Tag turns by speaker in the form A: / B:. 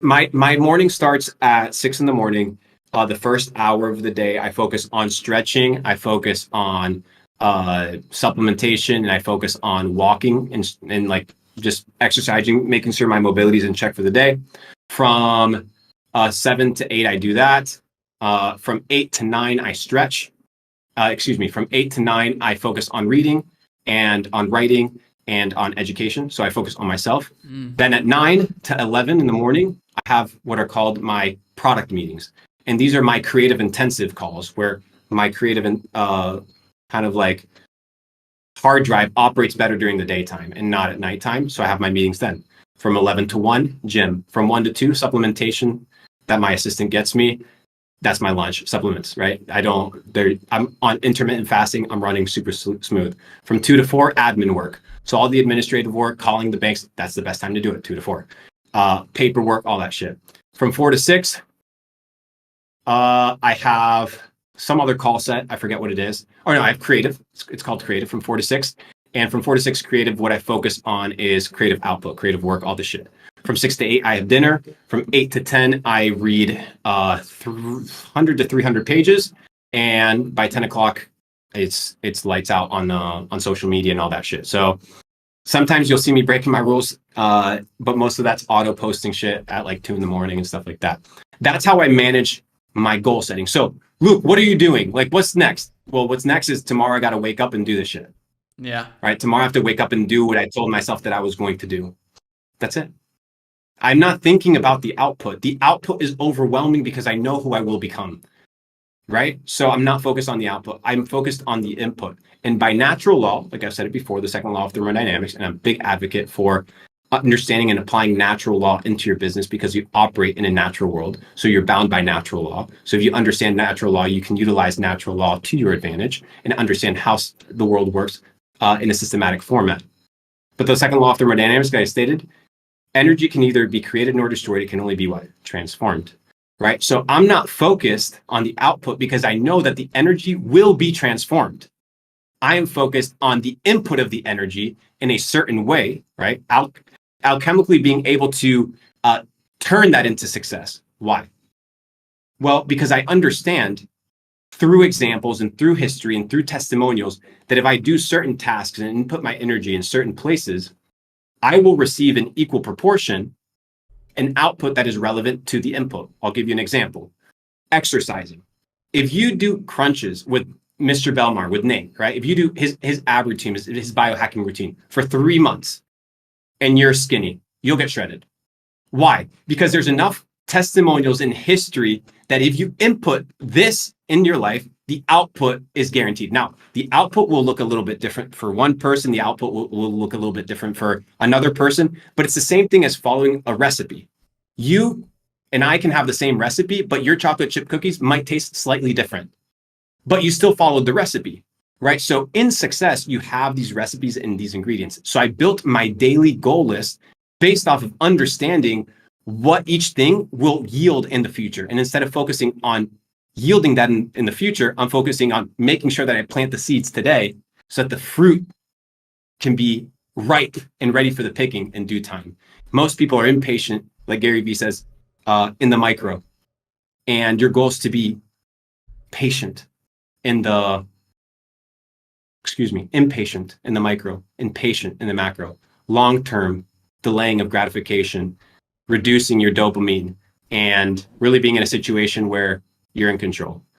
A: My morning starts at 6 in the morning. The first hour of the day, I focus on stretching. I focus on supplementation, and I focus on walking and like just exercising, making sure my mobility is in check for the day. From 7 to 8, I do that. From 8 to 9, I stretch. From 8 to 9, I focus on reading and on writing and on education. So I focus on myself. Then at 9 to 11 in the morning, I have what are called my product meetings. And these are my creative intensive calls where my creative kind of like hard drive operates better during the daytime and not at nighttime. So I have my meetings then. From 11 to 1, gym. From 1 to 2, supplementation that my assistant gets me. That's my lunch, supplements, right? I'm on intermittent fasting. I'm running super smooth. From 2 to 4, admin work. So all the administrative work, calling the banks, that's the best time to do it, 2 to 4. Paperwork, all that shit. From 4 to 6, I have some other call set. I forget what it is. Oh no, I have creative. It's called creative from 4 to 6. And from 4 to 6 creative, what I focus on is creative output, creative work, all this shit. From 6 to 8, I have dinner. From 8 to 10, I read 100 to 300 pages. And by 10 o'clock, it's lights out on social media and all that shit. So sometimes you'll see me breaking my rules, but most of that's auto posting shit at like 2 in the morning and stuff like that. That's how I manage my goal setting. So Luke, what are you doing? Like, what's next? Well, what's next is tomorrow I got to wake up and do this shit.
B: Yeah.
A: Right. Tomorrow I have to wake up and do what I told myself that I was going to do. That's it. I'm not thinking about the output. The output is overwhelming because I know who I will become. Right. So I'm not focused on the output. I'm focused on the input. And by natural law, like I've said it before, the second law of thermodynamics, and I'm a big advocate for understanding and applying natural law into your business because you operate in a natural world. So you're bound by natural law. So if you understand natural law, you can utilize natural law to your advantage and understand how the world works in a systematic format. But the second law of thermodynamics, like I stated, energy can neither be created nor destroyed. It can only be what? Transformed. Right? So I'm not focused on the output because I know that the energy will be transformed. I am focused on the input of the energy in a certain way, right? Alchemically being able to turn that into success. Why? Well, because I understand through examples and through history and through testimonials that if I do certain tasks and input my energy in certain places, I will receive an equal proportion an output that is relevant to the input. I'll give you an example. Exercising. If you do crunches with Mr. Belmar, with Nate, right? If you do his ab routine, his biohacking routine for 3 months and you're skinny, you'll get shredded. Why? Because there's enough testimonials in history that if you input this in your life, the output is guaranteed. Now, the output will look a little bit different for one person. The output will look a little bit different for another person, but it's the same thing as following a recipe. You and I can have the same recipe, but your chocolate chip cookies might taste slightly different, but you still followed the recipe, right? So in success, you have these recipes and these ingredients. So I built my daily goal list based off of understanding what each thing will yield in the future. And instead of focusing on yielding that in the future, I'm focusing on making sure that I plant the seeds today so that the fruit can be ripe and ready for the picking in due time. Most people are impatient, like Gary Vee says, in the micro. And your goal is to be patient in the, impatient in the micro, impatient in the macro, long-term delaying of gratification, reducing your dopamine, and really being in a situation where you're in control.